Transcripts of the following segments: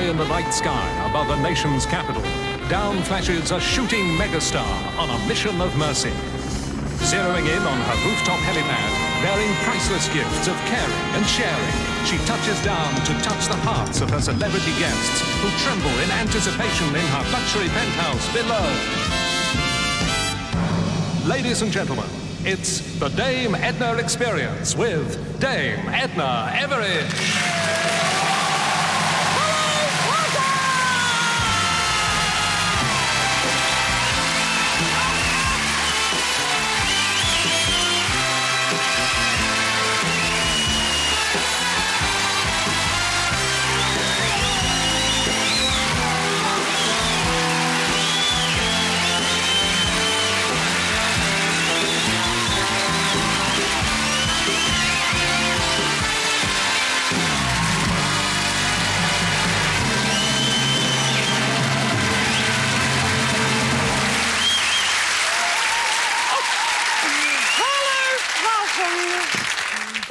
High in the night sky above the nation's capital, down flashes a shooting megastar on a mission of mercy. Zeroing in on her rooftop helipad, bearing priceless gifts of caring and sharing, she touches down to touch the hearts of her celebrity guests who tremble in anticipation in her luxury penthouse below. Ladies and gentlemen, it's the Dame Edna Experience with Dame Edna Everage.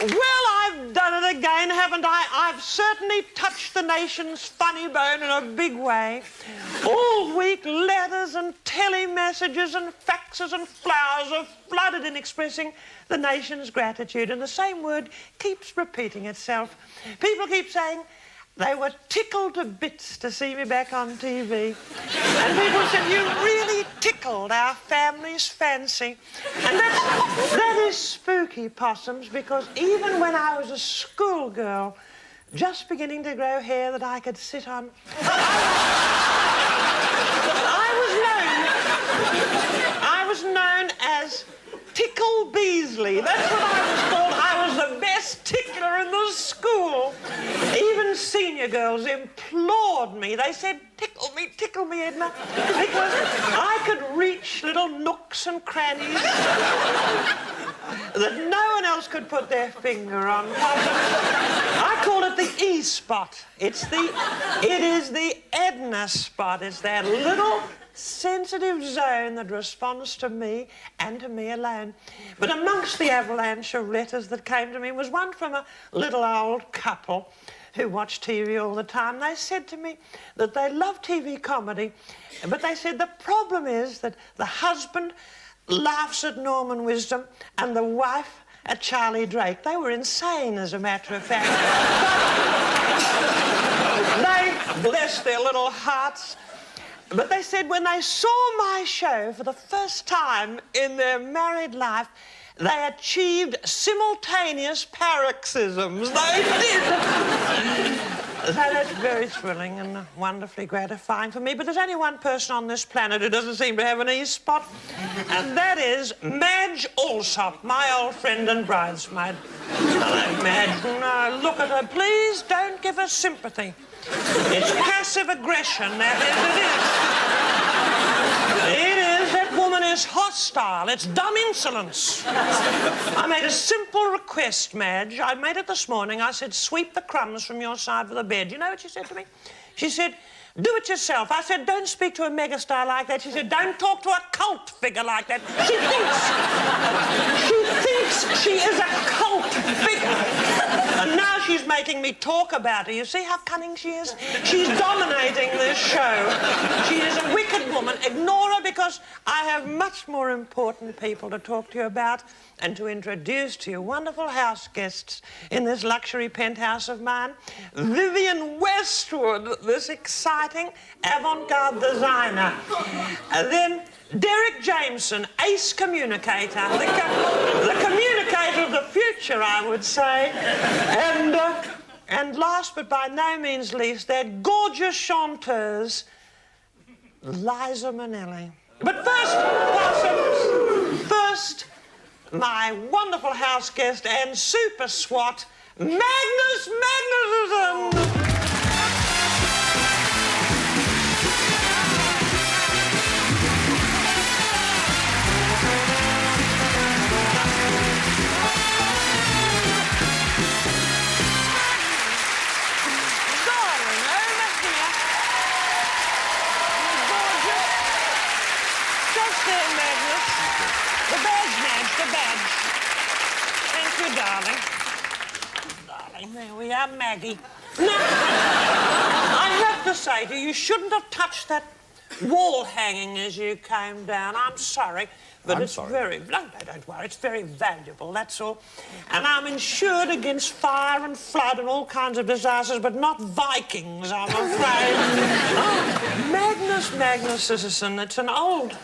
Well, I've done it again, haven't I? I've certainly touched the nation's funny bone in a big way. All week, letters and tele-messages and faxes and flowers have flooded in expressing the nation's gratitude, and the same word keeps repeating itself. People keep saying they were tickled to bits to see me back on TV. And people said, you really tickled our family's fancy. And that is spooky, possums, because even when I was a schoolgirl, just beginning to grow hair that I could sit on, I was known as Tickle Beasley. That's what I was called. I was the best tickler in the school. Even senior girls implored me. They said, tickle me, Edna, because I could reach little nooks and crannies that no one else could put their finger on. I call it the E spot. It is the Edna spot. It's that little sensitive zone that responds to me and to me alone. But amongst the avalanche of letters that came to me was one from a little old couple who watched TV all the time. They said to me that they love TV comedy, but they said the problem is that the husband laughs at Norman Wisdom and the wife at Charlie Drake. They were insane, as a matter of fact. They, bless their little hearts, but they said when they saw my show for the first time in their married life, they achieved simultaneous paroxysms. They did. So that's very thrilling and wonderfully gratifying for me. But there's only one person on this planet who doesn't seem to have an E-spot, and that is Madge Allsop, my old friend and bridesmaid. Hello, Madge. No, look at her. Please don't give her sympathy. It's passive aggression, that is, it is. That woman is hostile. It's dumb insolence. I made a simple request, Madge. I made it this morning. I said, sweep the crumbs from your side of the bed. You know what she said to me? She said, do it yourself. I said, don't speak to a megastar like that. She said, don't talk to a cult figure like that. She thinks she is a cult figure. And now she's making me talk about her. You see how cunning she is? She's dominating this show. She is a wicked woman. Ignore her, because I have much more important people to talk to you about and to introduce to you wonderful house guests in this luxury penthouse of mine. Vivienne Westwood, this exciting avant-garde designer. Then Derek Jameson, ace communicator, the communicator of the future, I would say. And last but by no means least, that gorgeous chanteuse, Liza Minnelli. But first, Possums, first, my wonderful house guest and super swat, Magnus Magnusson. Darling, there we are, Maggie. No, I have to say to you, you shouldn't have touched that wall hanging as you came down. I'm sorry. But I'm it's sorry. very... No, don't worry. It's very valuable, that's all. And I'm insured against fire and flood and all kinds of disasters, but not Vikings, I'm afraid. Oh, Magnus Magnusson. It's an old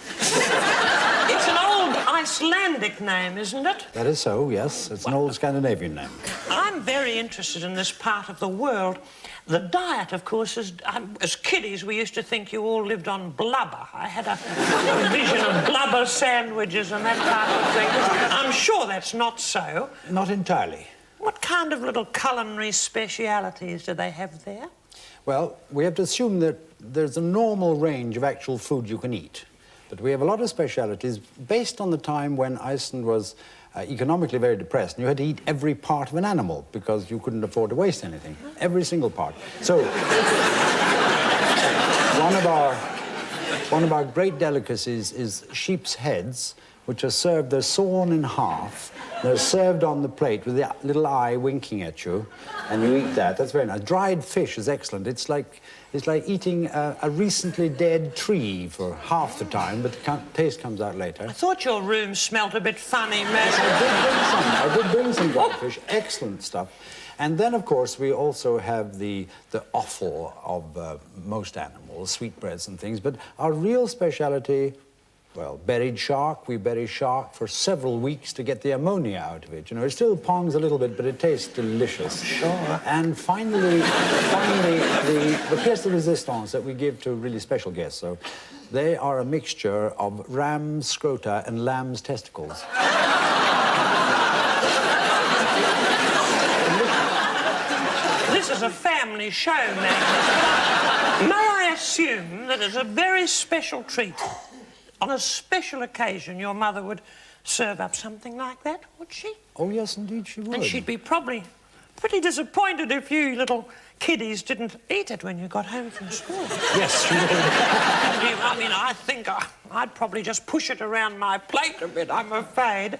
Icelandic name, isn't it? That is so, yes. It's an old Scandinavian name. I'm very interested in this part of the world. The diet, of course, is... as kiddies, we used to think you all lived on blubber. I had a vision of blubber sandwiches and that type of thing. I'm sure that's not so. Not entirely. What kind of little culinary specialities do they have there? Well, we have to assume that there's a normal range of actual food you can eat. But we have a lot of specialities based on the time when Iceland was economically very depressed, and you had to eat every part of an animal because you couldn't afford to waste anything. Every single part. So, one of our great delicacies is sheep's heads, which are served, they're sawn in half, they're served on the plate with the little eye winking at you, and you eat that. That's very nice. Dried fish is excellent. It's like eating a recently dead tree for half the time, but the taste comes out later. I thought your room smelt a bit funny, Matt. I did bring some dried fish. Excellent stuff. And then, of course, we also have the offal of most animals, sweetbreads and things. But our real speciality, well, buried shark. We bury shark for several weeks to get the ammonia out of it. You know, it still pongs a little bit, but it tastes delicious. Sure. And finally, the pièce de résistance that we give to really special guests. So they are a mixture of ram's scrota and lamb's testicles. This is a family show, Magnus. May I assume that it's a very special treat? On a special occasion, your mother would serve up something like that, would she? Oh, yes, indeed, she would. And she'd be probably pretty disappointed if you little kiddies didn't eat it when you got home from school. Yes, she would. I mean, I think I'd probably just push it around my plate a bit, I'm afraid.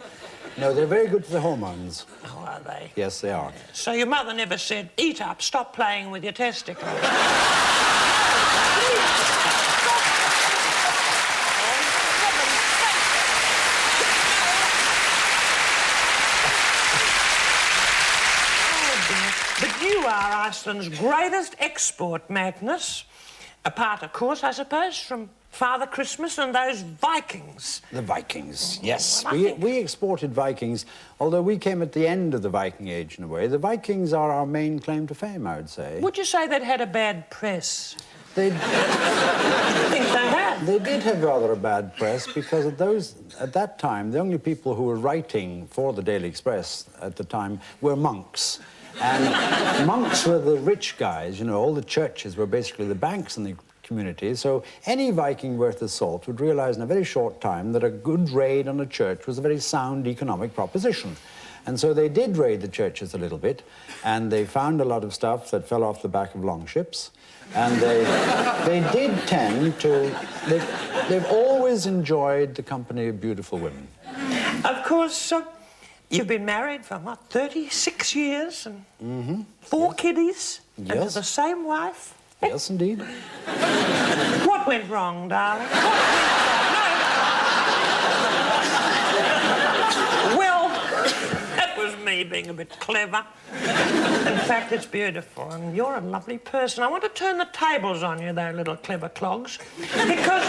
No, they're very good for the hormones. Oh, are they? Yes, they are. So your mother never said, eat up, stop playing with your testicles. But you are Iceland's greatest export, Magnus. Apart, of course, I suppose, from Father Christmas and those Vikings. The Vikings, yes. Well, We exported Vikings, although we came at the end of the Viking Age, in a way. The Vikings are our main claim to fame, I would say. Would you say they'd had a bad press? They I think they had. They did have rather a bad press because at that time, the only people who were writing for the Daily Express at the time were monks. And monks were the rich guys, you know, all the churches were basically the banks in the community. So any Viking worth his salt would realize in a very short time that a good raid on a church was a very sound economic proposition. And so they did raid the churches a little bit, and they found a lot of stuff that fell off the back of longships. And they did tend to... They've always enjoyed the company of beautiful women. Of course, you've been married for, what, 36 years and 4 kiddies? Yes. And to the same wife? Yes, indeed. What went wrong, darling? What went wrong? No. Well, that was me being a bit clever. In fact, it's beautiful, and you're a lovely person. I want to turn the tables on you, though, little clever clogs, because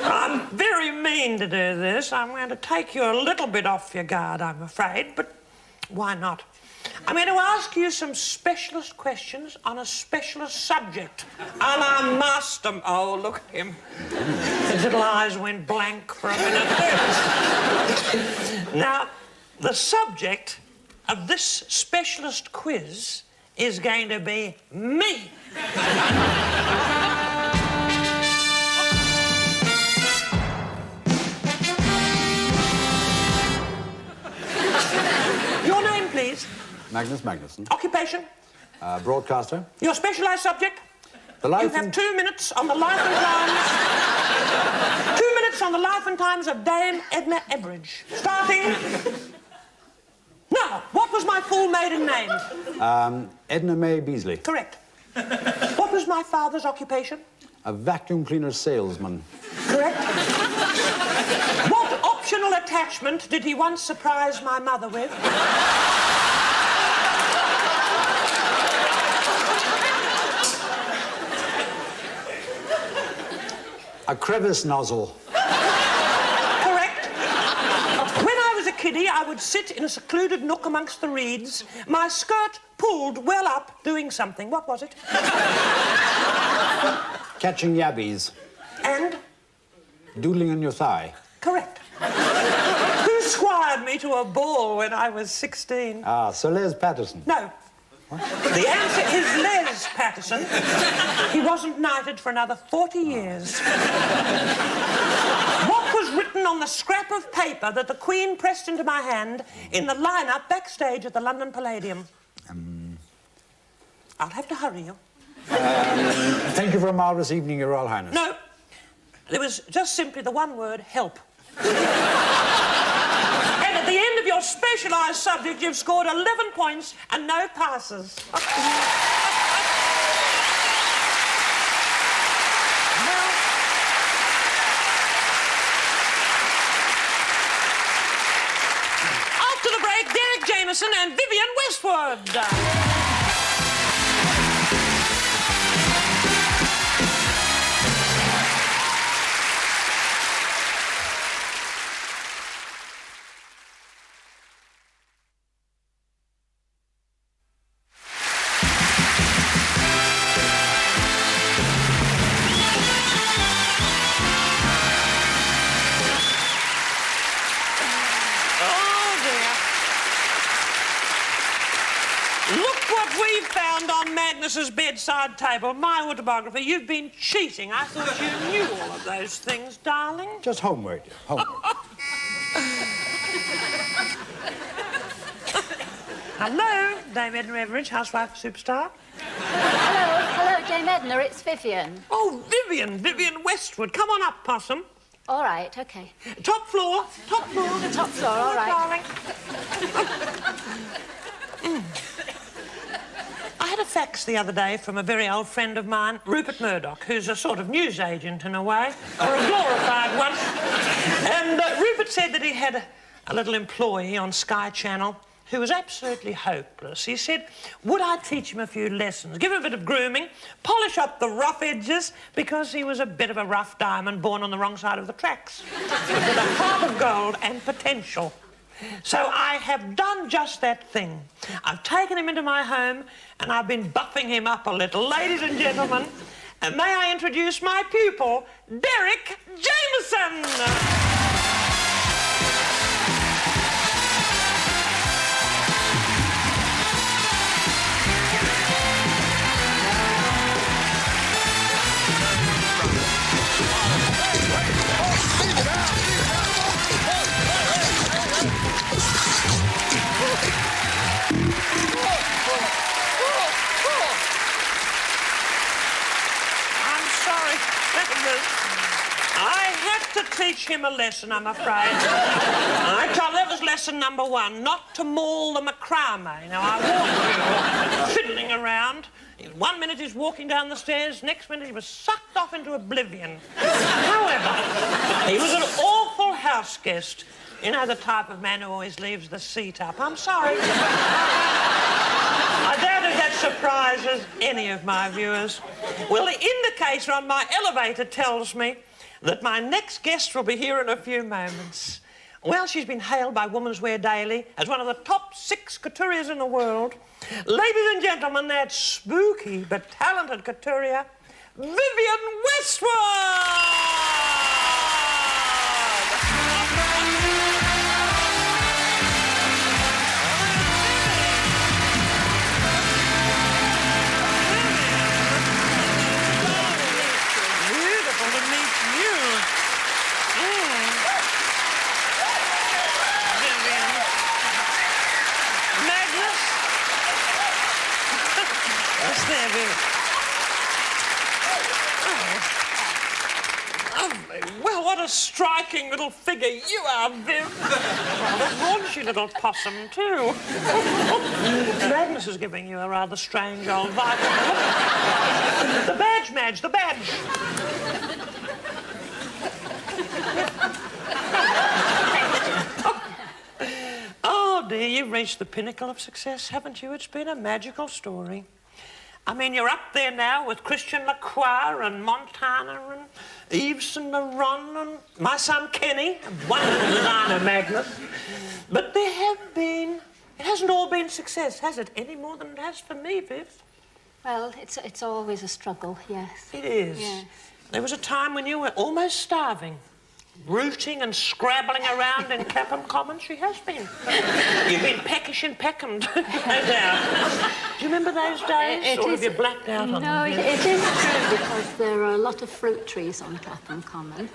I'm very mean to do this. I'm going to take you a little bit off your guard, I'm afraid, but why not? I'm going to ask you some specialist questions on a specialist subject. A la master... Oh, look at him. His little eyes went blank for a minute. Now, the subject of this specialist quiz is going to be me. Your name, please. Magnus Magnusson. Occupation? Broadcaster. Your specialised subject? The life You have 2 minutes on the life and times... 2 minutes on the life and times of Dame Edna Everage. Starting... Now, what was my full maiden name? Edna May Beasley. Correct. What was my father's occupation? A vacuum cleaner salesman. Correct. What optional attachment did he once surprise my mother with? A crevice nozzle. Correct. When I was a kiddie, I would sit in a secluded nook amongst the reeds, my skirt pulled well up, doing something. What was it? Catching yabbies. And? Doodling on your thigh. Correct. Who squired me to a ball when I was 16? Ah, Sir Les Patterson. No. What? The answer is Les Patterson. He wasn't knighted for another 40 years. What was written on the scrap of paper that the Queen pressed into my hand in the line-up backstage at the London Palladium? I'll have to hurry you. Thank you for a marvellous evening, Your Royal Highness. No. There was just simply the one word, help. And at the end of your specialised subject, you've scored 11 points and no passes. After the break, Derek Jameson and Vivienne Westwood. On Magnus's bedside table, my autobiography. You've been cheating. I thought you knew all of those things, darling. Just homework, dear. Homework. Hello, Dame Edna Everage, housewife superstar. Hello, Dame Edna, it's Vivienne. Oh, Vivienne Westwood. Come on up, Possum. All right, OK. Top floor. Top floor, all right. Darling. I had a fax the other day from a very old friend of mine, Rupert Murdoch, who's a sort of newsagent in a way, or a glorified one. And Rupert said that he had a little employee on Sky Channel who was absolutely hopeless. He said, would I teach him a few lessons, give him a bit of grooming, polish up the rough edges, because he was a bit of a rough diamond born on the wrong side of the tracks, with a heart of gold and potential. So I have done just that thing. I've taken him into my home and I've been buffing him up a little. Ladies and gentlemen, may I introduce my pupil, Derek Jameson. I had to teach him a lesson, I'm afraid. I told him that was lesson number 1, not to maul the macrame. Now, I warned you, fiddling around. 1 minute he's walking down the stairs, next minute he was sucked off into oblivion. However, he was an awful house guest. You know, the type of man who always leaves the seat up. I'm sorry. I doubt if that surprises any of my viewers. Well, the indicator on my elevator tells me that my next guest will be here in a few moments. Well, she's been hailed by Women's Wear Daily as one of the top 6 couturiers in the world. Ladies and gentlemen, that spooky but talented couturier, Vivienne Westwood! Well, what rather striking little figure you are, Viv. Rather raunchy little possum, too. Magnus is giving you a rather strange old vibe. The badge, Madge, the badge. Oh, dear, you've reached the pinnacle of success, haven't you? It's been a magical story. I mean, you're up there now with Christian Lacroix and Montana and Yves Saint Laurent and my son Kenny, a wonderful designer, Magnus. But there have been... It hasn't all been success, has it? Any more than it has for me, Viv. Well, it's always a struggle, yes. It is. Yes. There was a time when you were almost starving. Rooting and scrabbling around in Clapham Common, she has been. You've been peckish and Peckham, no doubt. Do you remember those days? Or have you blacked out on them? No, it is true, because there are a lot of fruit trees on Clapham Common.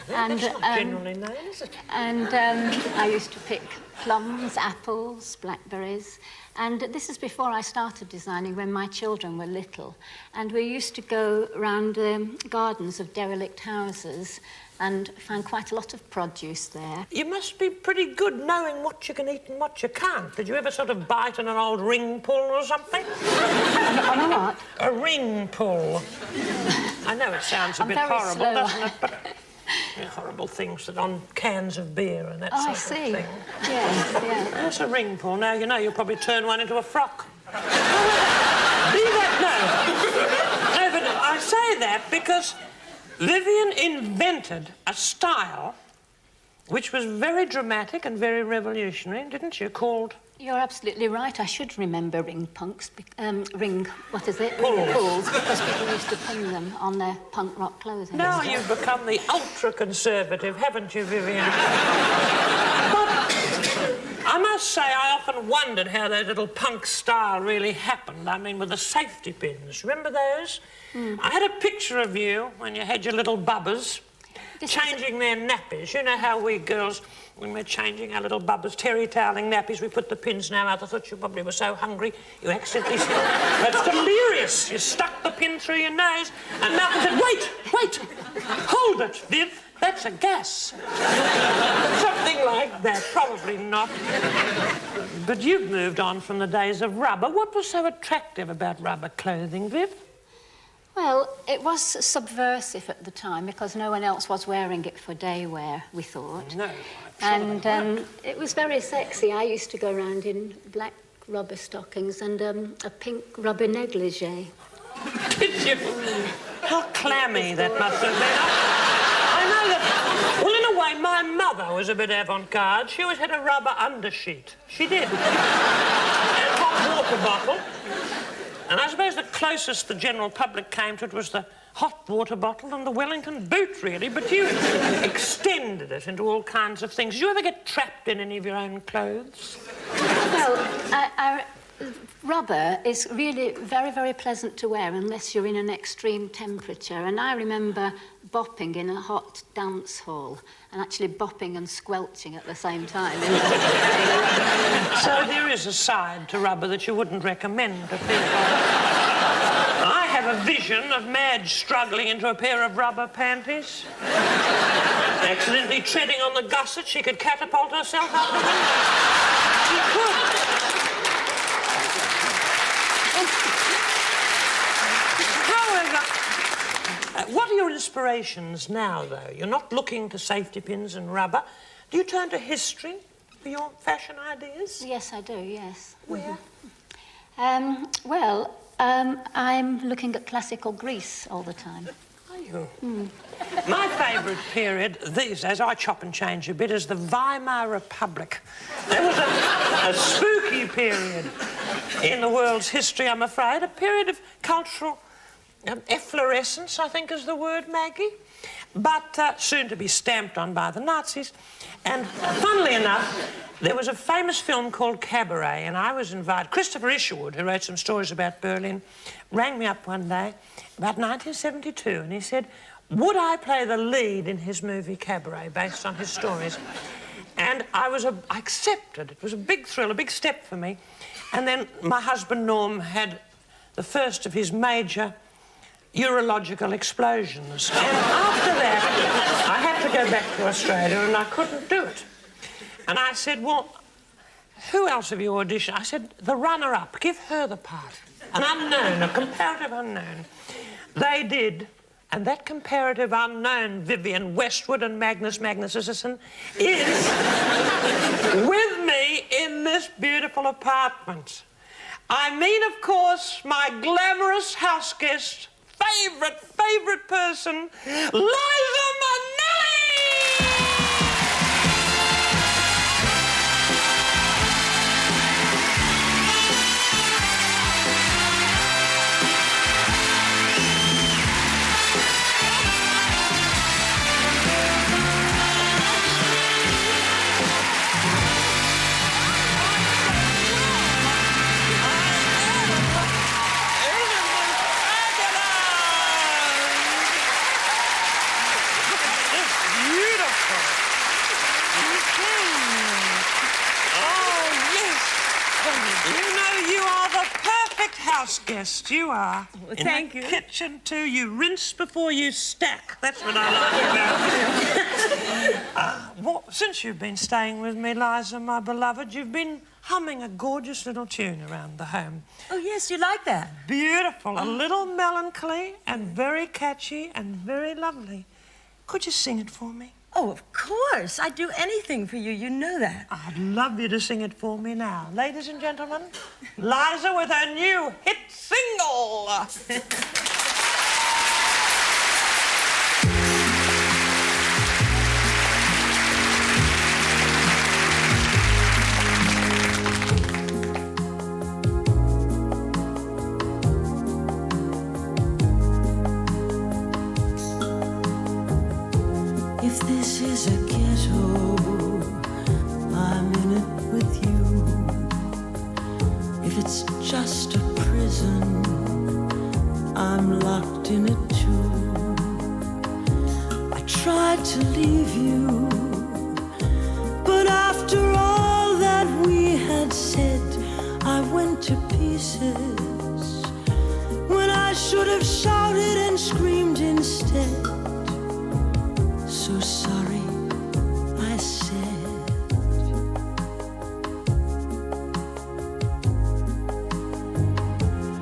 That's not generally known, is it? And I used to pick plums, apples, blackberries. And this is before I started designing, when my children were little. And we used to go round the gardens of derelict houses and find quite a lot of produce there. You must be pretty good knowing what you can eat and what you can't. Did you ever sort of bite on an old ring pull or something? On a what? A ring pull. I know it sounds a bit horrible, slow. doesn't it? But horrible things that on cans of beer and that sort of thing. Yes, yeah. That's a ring pull. Now you know you'll probably turn one into a frock. Be that no, but I say that because Vivienne invented a style which was very dramatic and very revolutionary, didn't you? Called... You're absolutely right. I should remember ring punks, what is it? Pulls. Ring pulls, because people used to pin them on their punk rock clothing. Now you've become the ultra-conservative, haven't you, Vivienne? But I must say, I often wondered how that little punk style really happened. I mean, with the safety pins. Remember those? I had a picture of you when you had your little bubbers changing their nappies. You know how we girls, when we're changing our little bubbers, terry-toweling nappies, we put the pins now out. I thought you probably were so hungry you accidentally... That's delirious. You stuck the pin through your nose and Malcolm said, wait, hold it, Viv. That's a gas. Something like that. Probably not. But you've moved on from the days of rubber. What was so attractive about rubber clothing, Viv? Well, it was subversive at the time because no one else was wearing it for day wear, we thought. No, and it was very sexy. I used to go around in black rubber stockings and a pink rubber negligee. Did you? How clammy that must have been. I know that... Well, in a way, my mother was a bit avant-garde. She always had a rubber undersheet. She did. And a hot water bottle. And I suppose the closest the general public came to it was the hot water bottle and the Wellington boot, really. But you extended it into all kinds of things. Did you ever get trapped in any of your own clothes? Well, rubber is really very, very pleasant to wear unless you're in an extreme temperature. And I remember bopping in a hot dance hall and actually bopping and squelching at the same time. So there is a side to rubber that you wouldn't recommend to people. I have a vision of Madge struggling into a pair of rubber panties. Accidentally treading on the gusset, she could catapult herself out the window. She could. However, what are your inspirations now, though? You're not looking to safety pins and rubber. Do you turn to history for your fashion ideas? Yes, I do, yes. Where? Well, I'm looking at classical Greece all the time. Are you? My favourite period these days, I chop and change a bit, is the Weimar Republic. There was a spooky period in the world's history, I'm afraid, a period of cultural efflorescence, I think is the word, Maggie, but soon to be stamped on by the Nazis. And funnily enough, there was a famous film called Cabaret, and I was invited. Christopher Isherwood, who wrote some stories about Berlin, rang me up one day, about 1972, and he said, would I play the lead in his movie Cabaret, based on his stories? And I accepted. It was a big thrill, a big step for me. And then my husband, Norm, had the first of his major urological explosions. And after that, I had to go back to Australia and I couldn't do it. And I said, well, who else have you auditioned? I said, the runner-up, give her the part. An unknown, a comparative unknown. They did. And that comparative unknown, Vivienne Westwood and Magnus Magnusson, is with me in this beautiful apartment. I mean, of course, my glamorous house guest, favourite person, Liza Minnelli! House guest, you are. Well, thank you. Kitchen too. You rinse before you stack. That's what I like about you. Since you've been staying with me, Liza, my beloved, you've been humming a gorgeous little tune around the home. Oh, yes, you like that? Beautiful. A little melancholy and very catchy and very lovely. Could you sing it for me? Oh, of course. I'd do anything for you. You know that. I'd love you to sing it for me now. Ladies and gentlemen, Liza with her new hit single. If this is a ghetto, I'm in it with you. If it's just a prison, I'm locked in it too. I tried to leave you, but after all that we had said, I went to pieces when I should have shouted and screamed instead. So sorry, I said.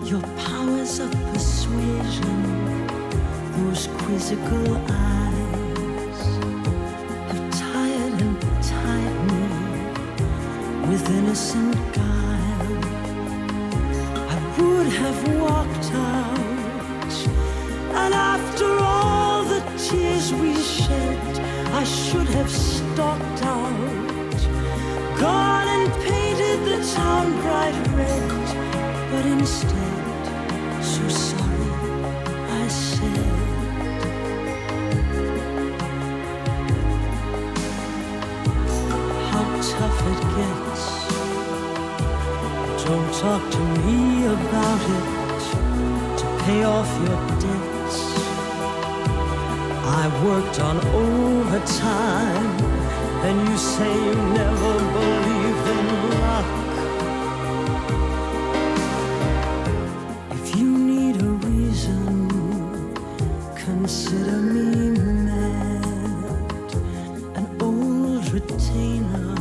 Your powers of persuasion, those quizzical eyes, have tired and tied me with innocent guile. I would have walked out, and after all the tears we shed, I should have stalked out, gone and painted the town bright red, but instead, so sorry, I said. How tough it gets. Don't talk to me about it. To pay off your debts, I worked on overtime, and you say you never believed in luck. If you need a reason, consider me mad, an old retainer,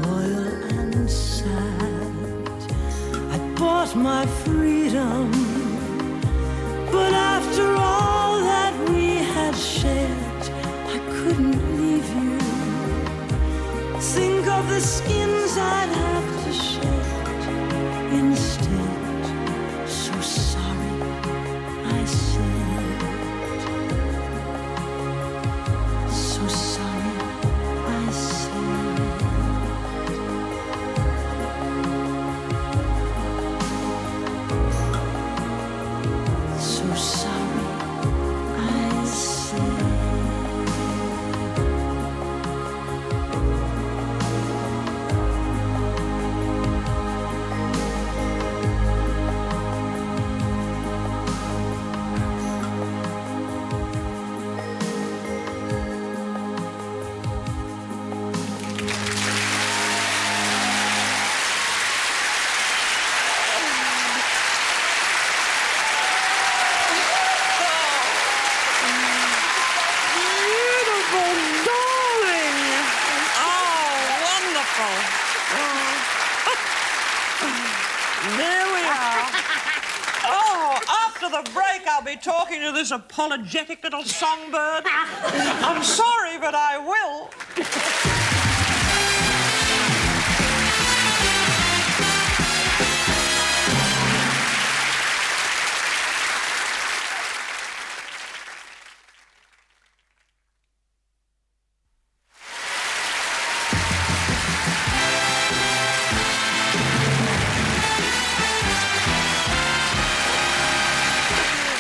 loyal and sad. I bought my freedom, but after all that we had shared, I couldn't leave you. Think of the skins I'd have to shed instead. So sorry, I said. So sorry, I said. So sorry, I said. beautiful. There we are. Oh, after the break, I'll be talking to this apologetic little songbird. I'm sorry, but I will.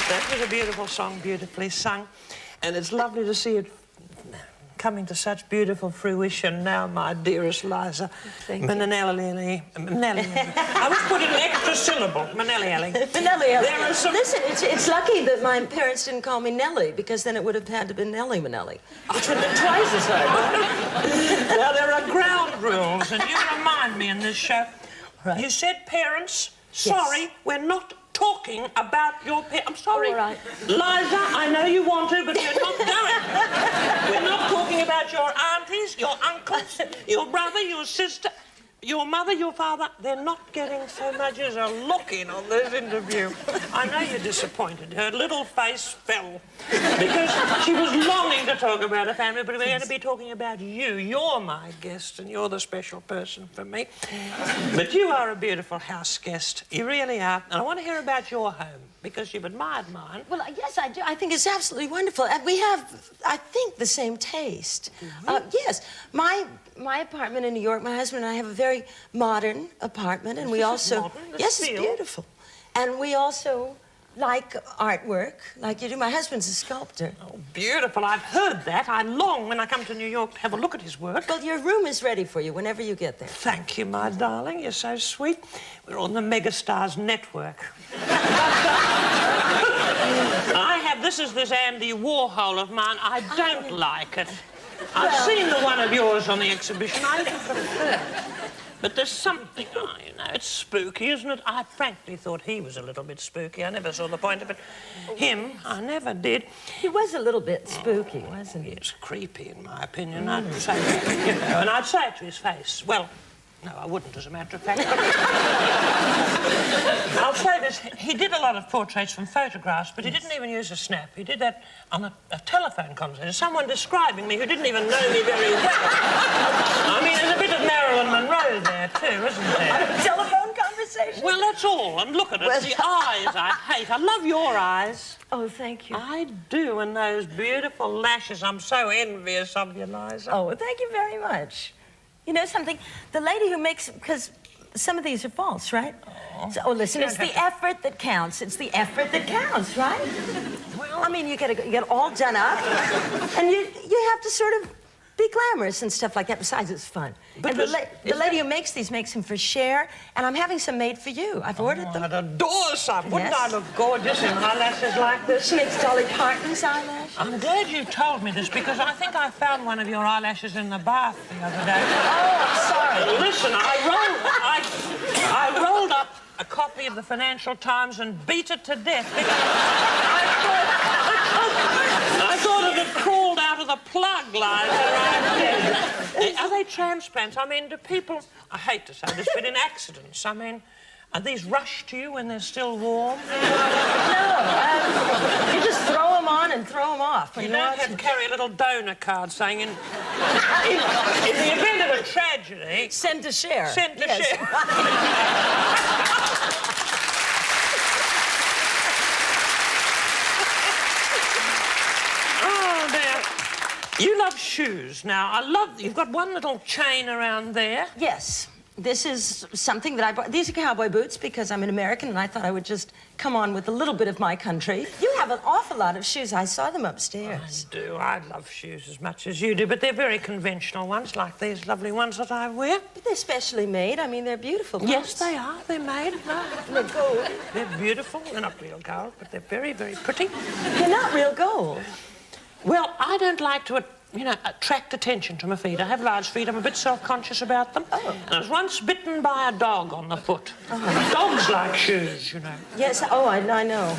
That was a beautiful song, beautifully sung. And it's lovely to see it coming to such beautiful fruition now, my dearest Liza. Minnelli. I was put in an extra syllable. Minnelli. Listen, it's lucky that my parents didn't call me Nellie, because then it would have had to be Nellie Minnelli, which would have been twice as hard. Now, there are ground rules, and you remind me in this show. Right. You said parents, sorry, we're not talking about your I'm sorry. All right. Liza, I know you want to, but we're not going. We're not talking about your aunties, your uncles, your brother, your sister, your mother, your father. They're not getting so much as a look in on this interview. I know you're disappointed. Her little face fell because she was longing to talk about her family, but we're going to be talking about you. You're my guest, and you're the special person for me. But you are a beautiful house guest. You really are. And I want to hear about your home, because you've admired mine. Well, yes, I do. I think it's absolutely wonderful. And we have, I think, the same taste. Yes. My apartment in New York, my husband and I have a very modern apartment, and we also... Modern? Yes, it's beautiful. And we also like artwork, like you do. My husband's a sculptor. Oh, beautiful. I've heard that. I long, when I come to New York, to have a look at his work. Well, your room is ready for you whenever you get there. Thank you, my darling. You're so sweet. We're on the Megastars network. This is this Andy Warhol of mine. I don't like it. I've seen the one of yours on the exhibition. I even prefer it. But there's something, you know, it's spooky, isn't it? I frankly thought he was a little bit spooky. I never saw the point of it. Him, I never did. He was a little bit spooky, wasn't he? It's creepy, in my opinion. I'd say, you know, and I'd say it to his face. Well, no, I wouldn't, as a matter of fact. I'll say this. He did a lot of portraits from photographs, but he didn't even use a snap. He did that on a telephone conversation. Someone describing me who didn't even know me very well. I mean, there's a bit of Marilyn Monroe there, too, isn't there? On a telephone conversation? Well, that's all. And look at it. Well, the eyes I hate. I love your eyes. Oh, thank you. I do, and those beautiful lashes. I'm so envious of you, Liza. Oh, well, thank you very much. You know something? The lady who makes... Because some of these are false, right? Oh, listen, it's the effort that counts. It's the effort that counts, right? Well, I mean, you get all done up, and you have to sort of be glamorous and stuff like that. Besides, it's fun. But and the lady who makes these makes them for Cher, and I'm having some made for you. I've ordered them. I'd adore some. Wouldn't I look gorgeous in eyelashes like this? She makes Dolly Parton's eyelashes. I'm glad you told me this, because I think I found one of your eyelashes in the bath the other day. Oh, I'm sorry. Listen, I rolled up a copy of the Financial Times and beat it to death because I thought it had crawled out of the plug, Liza. Are they transplants? I mean, do people... I hate to say this, but in accidents, I mean... Are these rushed to you when they're still warm? No, you just throw them on and throw them off. You don't have to carry a little donor card saying, in the event of a tragedy... Send to Cher. Send to Cher. Oh, dear. You love shoes. Now, I love... You've got one little chain around there. Yes. This is something that I bought. These are cowboy boots because I'm an American and I thought I would just come on with a little bit of my country. You have an awful lot of shoes. I saw them upstairs. I do. I love shoes as much as you do, but they're very conventional ones, like these lovely ones that I wear. But they're specially made. I mean, they're beautiful. Yes, they are. They're made. They're gold. They're beautiful. They're not real gold, but they're very, very pretty. They're not real gold. Well, I don't like to... you know, attract attention to my feet. I have large feet. I'm a bit self-conscious about them. Oh. And I was once bitten by a dog on the foot. Oh. Dogs like shoes, you know. Yes, oh, I know.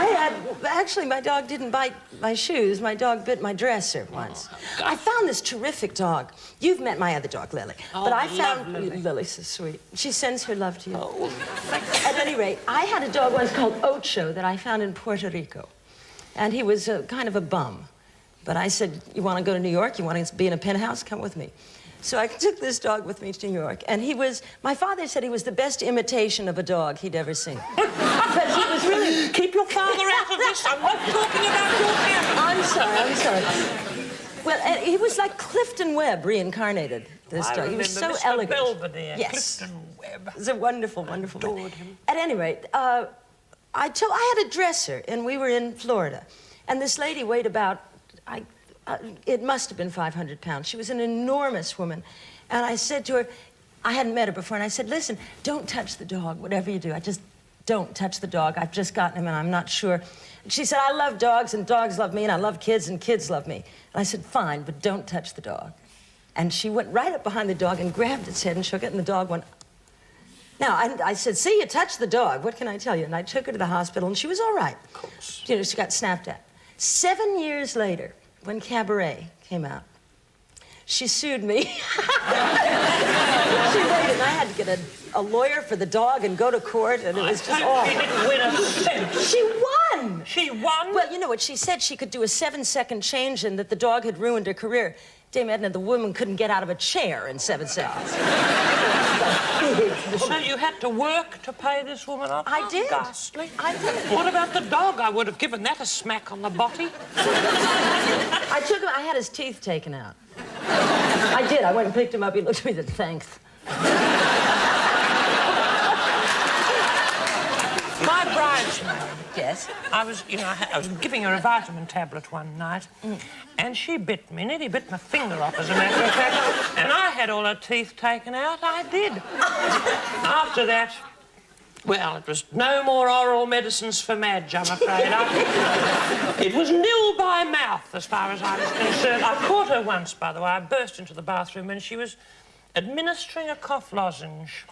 I had actually, my dog didn't bite my shoes. My dog bit my dresser once. I found this terrific dog. You've met my other dog, Lily. Oh, but I found... Lily. Lily's so sweet. She sends her love to you. Oh. At any rate, I had a dog once called Ocho that I found in Puerto Rico. And he was kind of a bum. But I said, you want to go to New York? You want to be in a penthouse? Come with me. So I took this dog with me to New York, and he was... My father said he was the best imitation of a dog he'd ever seen. Because he was really... Keep your father out of this. I'm not talking about your family. I'm sorry. Well, and he was like Clifton Webb reincarnated, this dog. He was so Mr. elegant. Belvedere, yes. Clifton Webb. He's a wonderful, wonderful man. Adored him. At any rate, I had a dresser, and we were in Florida. And this lady weighed about... it must have been 500 pounds. She was an enormous woman. And I said to her, I hadn't met her before, and I said, listen, don't touch the dog, whatever you do. I just don't touch the dog. I've just gotten him, and I'm not sure. And she said, I love dogs, and dogs love me, and I love kids, and kids love me. And I said, fine, but don't touch the dog. And she went right up behind the dog and grabbed its head and shook it, and the dog went... Now, I said, see, you touched the dog. What can I tell you? And I took her to the hospital, and she was all right. Of course. You know, she got snapped at. 7 years later, when Cabaret came out, she sued me. She waited, and I had to get a lawyer for the dog and go to court, and it was just awful. She didn't win a cent. She won! She won? Well, you know what she said? She could do a 7-second change and that the dog had ruined her career. Dame Edna, the woman couldn't get out of a chair in 7 seconds. So you had to work to pay this woman off? I did. Ghastly. I did. What about the dog? I would have given that a smack on the botty. I took him, I had his teeth taken out. I did. I went and picked him up. He looked at me and said, thanks. My bridesmaid. Yes? I was giving her a vitamin tablet one night, and she bit me, nearly bit my finger off, as a matter of fact, and I had all her teeth taken out. I did. After that, well, it was no more oral medicines for Madge, I'm afraid. It was nil by mouth, as far as I was concerned. I caught her once, by the way. I burst into the bathroom, and she was administering a cough lozenge.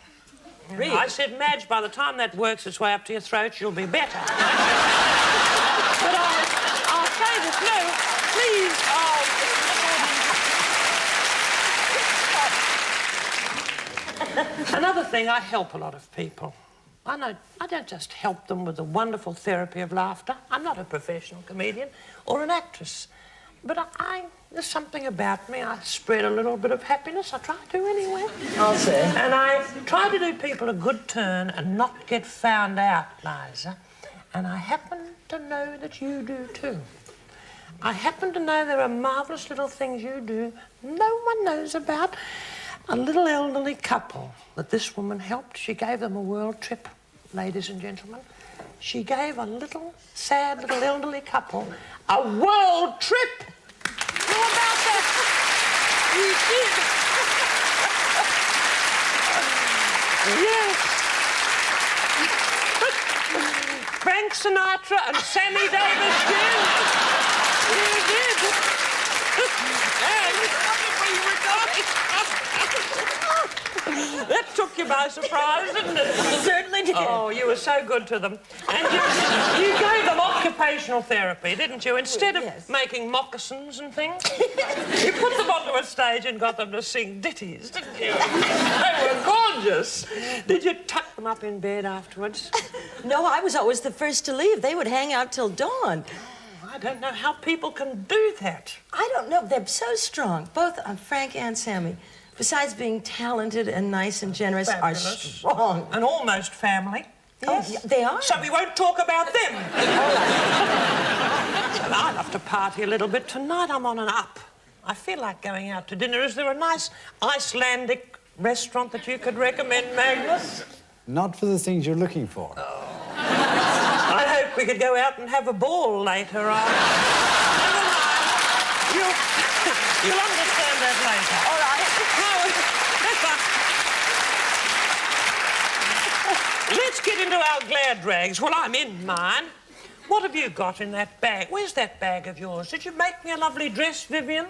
Really? I said, Madge, by the time that works its way up to your throat, you'll be better. But I'll say this, no, please, Another thing, I help a lot of people. I don't just help them with the wonderful therapy of laughter. I'm not a professional comedian or an actress. But there's something about me. I spread a little bit of happiness. I try to anyway. I'll say. And I try to do people a good turn and not get found out, Liza. And I happen to know that you do too. I happen to know there are marvellous little things you do no one knows about. A little elderly couple that this woman helped. She gave them a world trip, ladies and gentlemen. She gave a little, sad little elderly couple a world trip. How about that? You did. Yes. Frank Sinatra and Sammy Davis Jr. You did. That took you by surprise, didn't it? Certainly did. Oh, you were so good to them. And you gave them occupational therapy, didn't you? Instead of making moccasins and things, you put them onto a stage and got them to sing ditties, didn't you? They were gorgeous. Did you tuck them up in bed afterwards? No, I was always the first to leave. They would hang out till dawn. I don't know how people can do that. I don't know. They're so strong. Both Frank and Sammy, besides being talented and nice and generous, Fabulous. are strong. And almost family. Yes. Oh, they are. So we won't talk about them. All right. Well, I'd love to party a little bit. Tonight I'm on an up. I feel like going out to dinner. Is there a nice Icelandic restaurant that you could recommend, Magnus? Not for the things you're looking for. I hope we could go out and have a ball later on. Never mind. You'll understand that later. All right. Let's get into our glad rags. Well, I'm in mine. What have you got in that bag? Where's that bag of yours? Did you make me a lovely dress, Vivienne?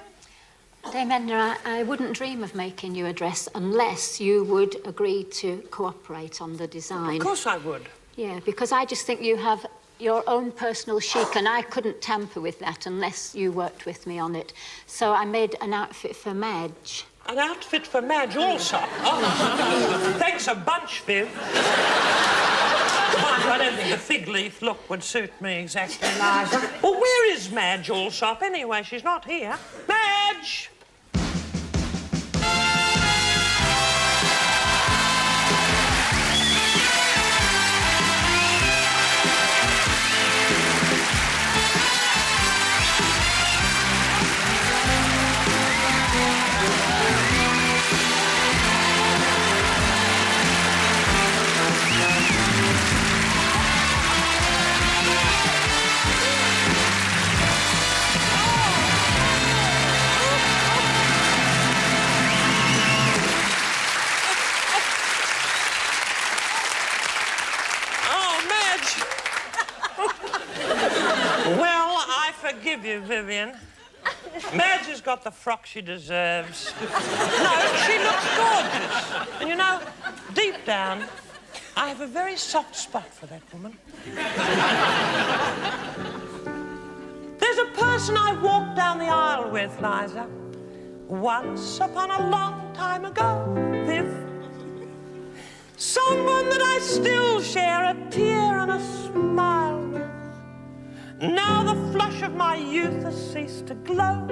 Dame Edna, I wouldn't dream of making you a dress unless you would agree to cooperate on the design. Of course I would. Yeah, because I just think you have your own personal chic, and I couldn't tamper with that unless you worked with me on it. So I made an outfit for Madge. An outfit for Madge also? Oh, thanks a bunch, Viv. I don't think the fig leaf look would suit me exactly, Liza. Well, where is Madge Allsop anyway? She's not here. Madge! Forgive you, Vivienne. Madge has got the frock she deserves. No, she looks gorgeous. And you know, deep down, I have a very soft spot for that woman. There's a person I walked down the aisle with, Liza. Once upon a long time ago, Viv. Someone that I still share a tear and a smile with. Now the flush of my youth has ceased to glow.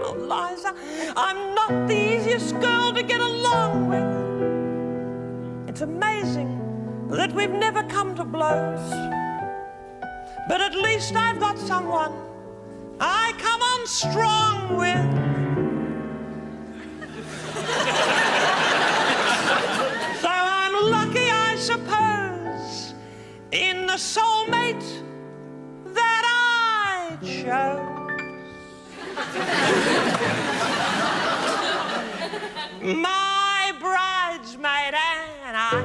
Oh, Liza, I'm not the easiest girl to get along with. It's amazing that we've never come to blows. But at least I've got someone I come on strong with. So I'm lucky, I suppose, in the soulmate that I chose. My bridesmaid and I,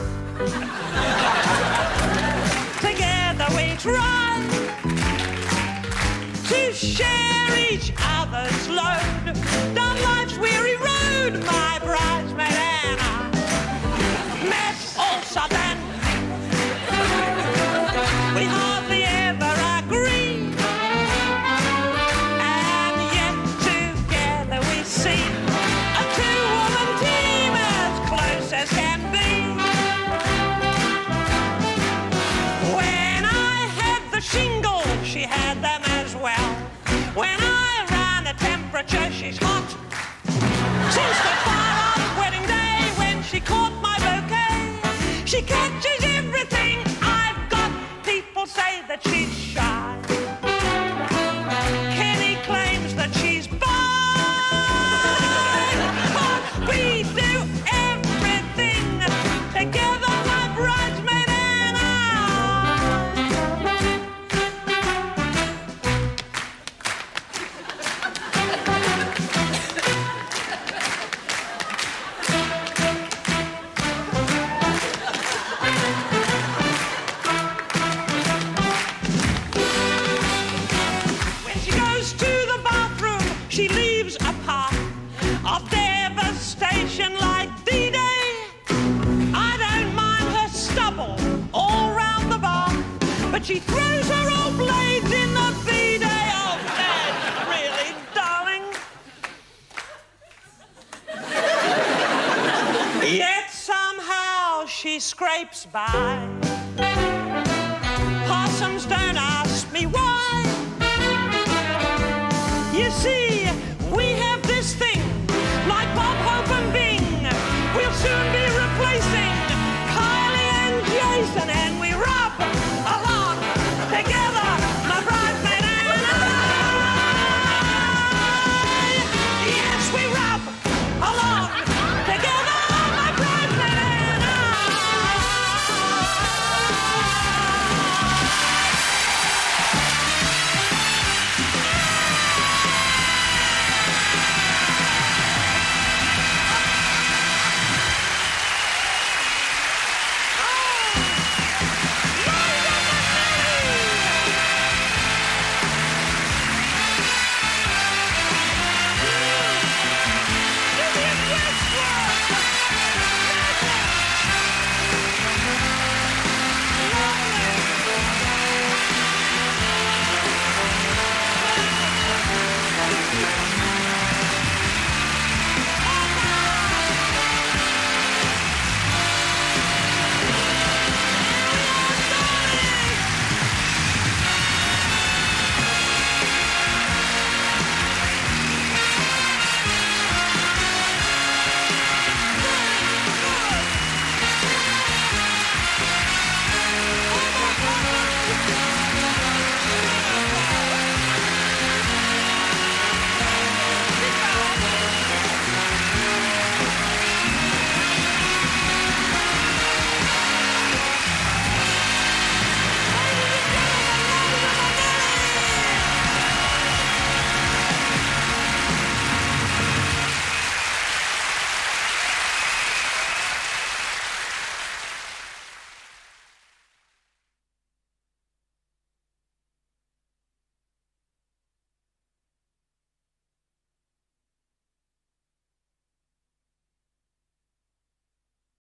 together we try to share each other's load down life's weary road. My bridesmaid and I met Allsop and we hardly ever agree, and yet together we seem a two-woman team as close as can be. When I had the shingles, she had them as well. When I ran the temperature, she's hot. Since the far-off wedding day, when she caught my bouquet, she catches everything I've got. People say that she's shy. Kenny claims that she's bi. But we do everything together, my bridesmaid and I. When she goes to the bathroom, she leaves a path of devastation like D-Day. I don't mind her stubble all round the bar, but she throws her old blades in the B-Day. Oh, Madge, really, darling? Yet somehow she scrapes by. Possums don't ask me why.